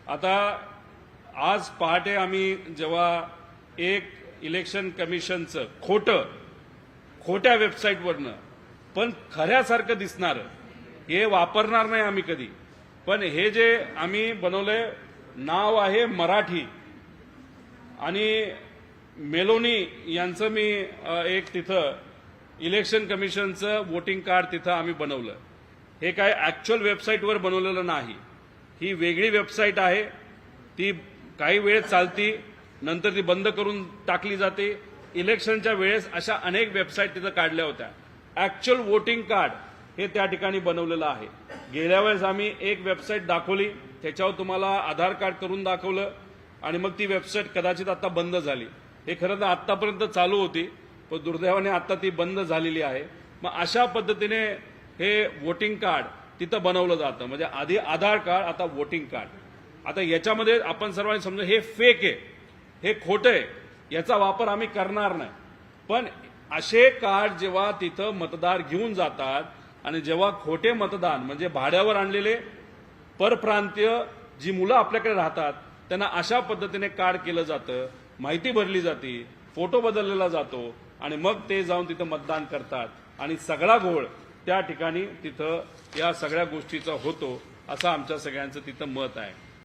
आता आज पहाटे आम्ही जेव्हा एक इलेक्शन कमिशनचं खोट्या वेबसाईटवरनं पण खऱ्यासारखं दिसणार हे वापरणार नाही आम्ही कधी, पण हे जे आम्ही बनवलंय नाव आहे मराठी आणि मेलोनी यांचं मी एक तिथं इलेक्शन कमिशनचं वोटिंग कार्ड तिथं आम्ही बनवलं. हे काय ऍक्च्युअल वेबसाईटवर बनवलेलं नाही, ही वेगळी वेबसाईट आहे. ती काही वेळ चालती, नंतर ती बंद करून टाकली जाते. इलेक्शनच्या वेळेस अशा अनेक वेबसाईट तिथं काढल्या होत्या. ऍक्च्युअल वोटिंग कार्ड हे त्या ठिकाणी बनवलेलं आहे. गेल्या वेळेस आम्ही एक वेबसाईट दाखवली, त्याच्यावर तुम्हाला आधार कार्ड करून दाखवलं आणि मग ती वेबसाईट कदाचित आता बंद झाली. हे खरं तर आतापर्यंत चालू होती, पण दुर्दैवाने आता ती बंद झालेली आहे. मग अशा पद्धतीने हे वोटिंग कार्ड तिथं बनवलं जातं. म्हणजे आधी आधार कार्ड, आता वोटिंग कार्ड. आता याच्यामध्ये आपण सर्वांनी समजा हे फेक आहे, हे खोटं आहे, याचा वापर आम्ही करणार नाही. पण असे कार्ड जेव्हा तिथं मतदार घेऊन जातात आणि जेव्हा खोटे मतदान म्हणजे भाड्यावर आणलेले परप्रांतीय जी मुलं आपल्याकडे राहतात त्यांना अशा पद्धतीने कार्ड केलं जातं, माहिती भरली जाते, फोटो बदललेला जातो आणि मग ते जाऊन तिथं मतदान करतात आणि सगळा घोळ त्या ठिकाणी तिथं या सगळ्या गोष्टीचा होतो, असं आमच्या सगळ्यांचं तिथं मत आहे.